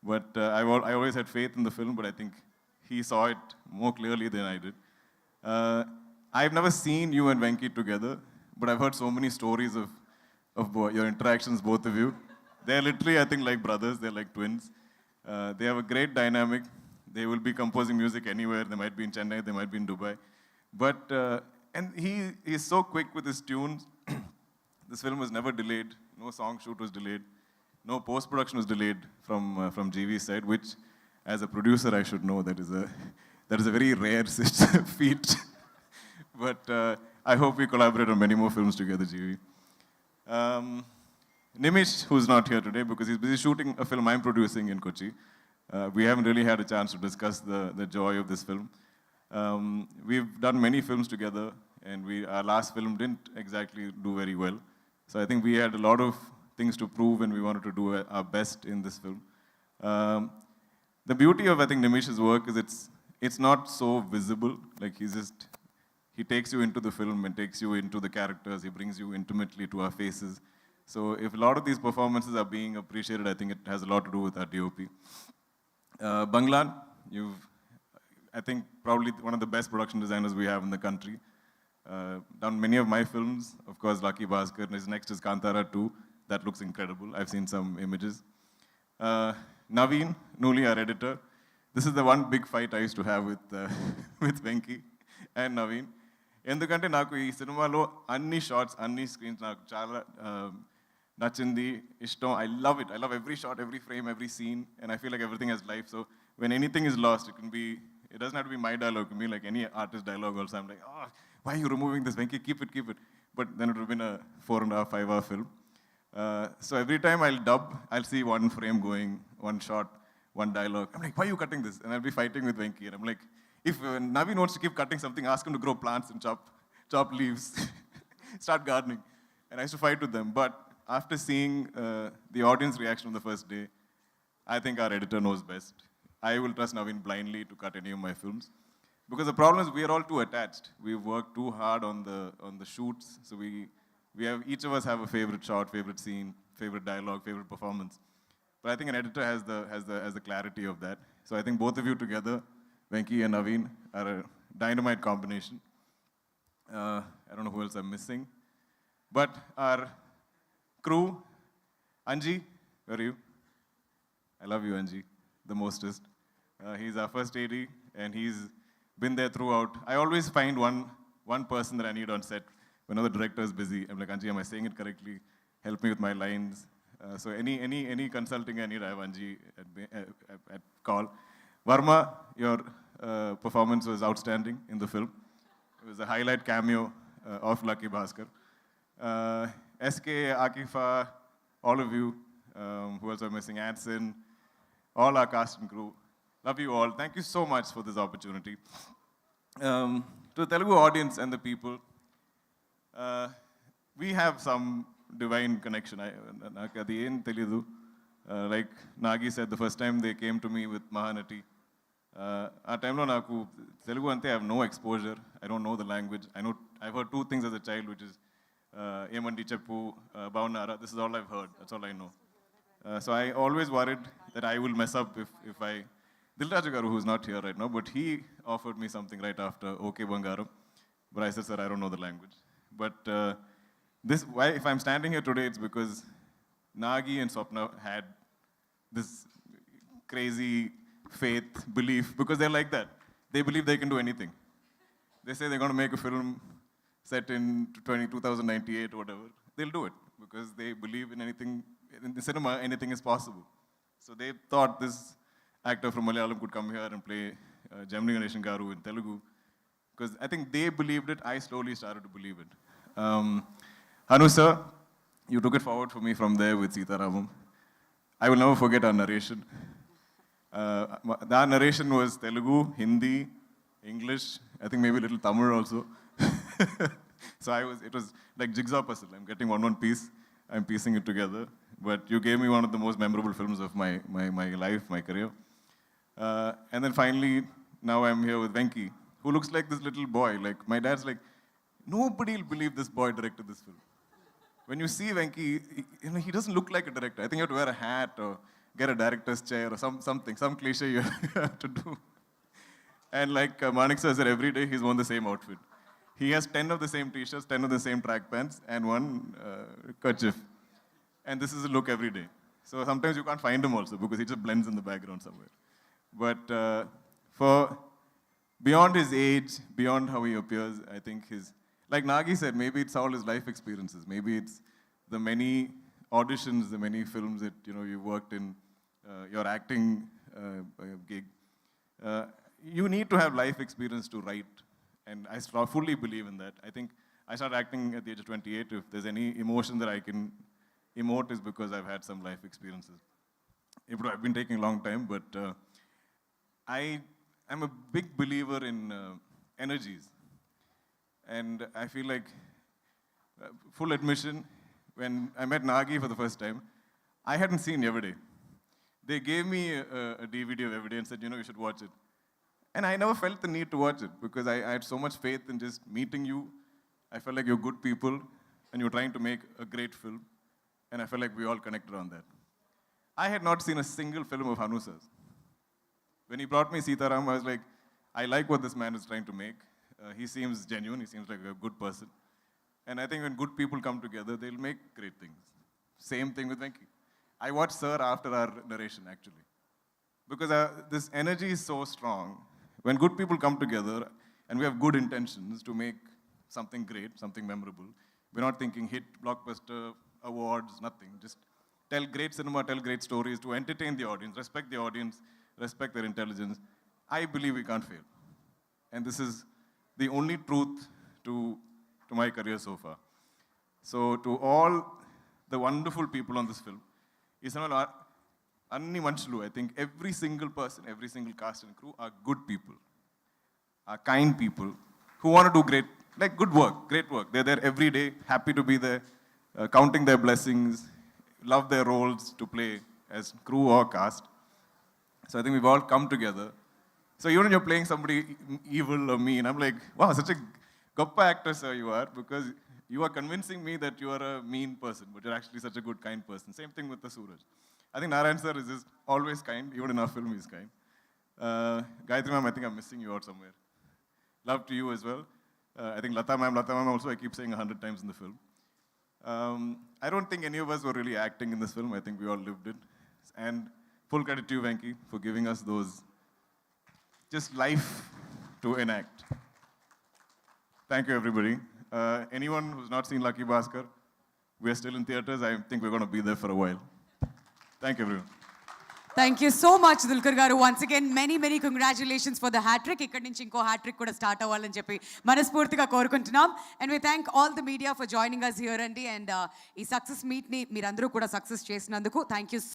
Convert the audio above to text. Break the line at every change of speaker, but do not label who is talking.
But I always had faith in the film, but I think he saw it more clearly than I did. Uh, I've never seen you and Venki together, but I've heard so many stories of your interactions, both of you. They're literally, I think, like brothers. They're like twins. They have a great dynamic. They will be composing music anywhere. They might be in Chennai, they might be in Dubai. But, and he is so quick with his tunes. This film was never delayed. No song shoot was delayed. No post-production was delayed from GV's side, which, as a producer, I should know that is a very rare feat. But I hope we collaborate on many more films together, GV. Nimish, who's not here today because he's busy shooting a film I'm producing in Kochi. We haven't really had a chance to discuss the joy of this film. We've done many films together, and our last film didn't exactly do very well. So I think we had a lot of things to prove, and we wanted to do our best in this film. The beauty of, I think, Nimish's work is it's not so visible. Like, he takes you into the film and takes you into the characters. He brings you intimately to our faces. So if a lot of these performances are being appreciated, I think it has a lot to do with our DOP. Banglan, I think, probably one of the best production designers we have in the country. Done many of my films. Of course, Lucky Bhaskar, and his next is Kantara 2. That looks incredible. I've seen some images. Naveen, Nuli, our editor. This is the one big fight I used to have with with Venki and Naveen. ఎందుకంటే నాకు ఈ సినిమాలో అన్ని shorts అన్ని screens నాకు చాలా నచ్చింది ఇష్టం. I love it. I love every shot, every frame, every scene, and I feel like everything has life. So when anything is lost, it doesn't have to be my dialogue. It can be like any artist dialogue also. I'm like, oh, why are you removing this, Venki? Keep it. But then it would have been a 4.5, 5-hour film. So every time I'll see one frame going, one shot, one dialogue. I'm like, why are you cutting this? And I'll be fighting with Venki. And I'm like, if Naveen wants to keep cutting something, ask him to grow plants and chop leaves, start gardening. And I used to fight with them. But after seeing the audience reaction on the first day, I think our editor knows best. I will trust Naveen blindly to cut any of my films. Because the problem is we are all too attached. We've worked too hard on the shoots. So each of us have a favorite shot, favorite scene, favorite dialogue, favorite performance. But I think an editor has the clarity of that. So I think both of you together, Venki and Naveen, are a dynamite combination. I don't know who else I'm missing. But our crew, Anji, where are you? I love you, Anji, the mostest. He's our first AD, and he's been there throughout. I always find one person that I need on set whenever the director is busy. I'm like, Anji, am I saying it correctly? Help me with my lines. So any consulting I need, I have Anji at call. Varma, your performance was outstanding in the film. It was a highlight cameo of Lucky Bhaskar. SK, Akifa, all of you, who else am I missing? Adson, all our cast and crew. Love you all. Thank you so much for this opportunity. To the Telugu audience and the people, we have some divine connection. నాకు అది ఏం తెలీదు. Like Nagi said, the first time they came to me with Mahanati, ఆ టైంలో నాకు తెలుగు అంతే I have no exposure. I don't know the language. I've heard two things as a child, which is ఏమండి చెప్పు, బాగున్నారా. This is all I've heard. That's all I know. So I always worried that I will mess up if I... Dilraju garu, who's not here right now, but he offered me something right after Okay Bangaram. But I said, sir, I don't know the language. But if I'm standing here today, it's because Nagi and Swapna had this crazy faith, belief, because they're like that. They believe they can do anything. They say they're going to make a film set in 2098 or whatever. They'll do it because they believe in anything. In the cinema, anything is possible. So they thought this actor from Malayalam could come here and play Gemini Ganeshan Garu in Telugu. Because I think they believed it, I slowly started to believe it. Hanu sir, you took it forward for me from there with Sita Ramam. I will never forget our narration. That narration was Telugu, Hindi, English, I think maybe a little Tamil also. So it was like jigsaw puzzle. I'm getting one piece, I'm piecing it together. But you gave me one of the most memorable films of my life, my career. And then finally, now I'm here with Venki, who looks like this little boy. Like, my dad's like, nobody will believe this boy directed this film. When you see Venki, he doesn't look like a director. I think you have to wear a hat or get a director's chair or some cliche you have to do. And like Manik sir said, every day he's worn the same outfit. He has 10 of the same t-shirts, 10 of the same track pants, and one kerchief. And this is a look every day. So sometimes you can't find him also because he just blends in the background somewhere. But for beyond his age, beyond how he appears, I think like Nagi said, maybe it's all his life experiences. Maybe it's the many auditions, the many films that you worked in, your acting gig. You need to have life experience to write, and I fully believe in that. I think I started acting at the age of 28. If there's any emotion that I can emote, is because I've had some life experiences. I've been taking a long time, but I'm a big believer in energies. And I feel like, full admission, when I met Nagi for the first time, I hadn't seen Everyday. They gave me a DVD of Everyday and said, you should watch it. And I never felt the need to watch it because I had so much faith in just meeting you. I felt like you're good people and you're trying to make a great film. And I felt like we all connected on that. I had not seen a single film of Hanu sir's. When he brought me Sitaram, I was like, I like what this man is trying to make. He seems genuine, he seems like a good person. And I think when good people come together, they'll make great things. Same thing with Venki. I watched Sir after our narration, actually. Because this energy is so strong. When good people come together and we have good intentions to make something great, something memorable, we're not thinking hit, blockbuster, awards, nothing. Just tell great cinema, tell great stories to entertain the audience, respect their intelligence. I believe we can't fail. And this is the only truth to my career so far. So to all the wonderful people on this film, Anni Manchulu, I think every single person, every single cast and crew are good people, are kind people who want to do good work, great work. They're there every day, happy to be there, counting their blessings, love their roles to play as crew or cast. So I think we've all come together. So even when you're playing somebody evil or mean, I'm like, wow, such a goppa actor, sir, you are, because you are convincing me that you are a mean person, but you're actually such a good, kind person. Same thing with the Suraj. I think Narayan sir is just always kind, even in our film he's kind. Gayatri ma'am, I think I'm missing you out somewhere. Love to you as well. I think Lata ma'am also I keep saying 100 times in the film. I don't think any of us were really acting in this film. I think we all lived it. And full credit to you, Venki, for giving us those, just life to enact. Thank you, everybody. Anyone who's not seen Lucky Bhaskar, we're still in theaters. I think we're going to be there for a while. Thank you, everyone.
Thank you so much, Dulquer garu. Once again, many congratulations for the hat-trick. Ikkadi nunchi inko hat-trick kuda start avvalani cheppi manaspurtiga korukuntunnam. And we thank all the media for joining us here, and ee success meet ni meerandaru kuda success chesinanduku. Thank you.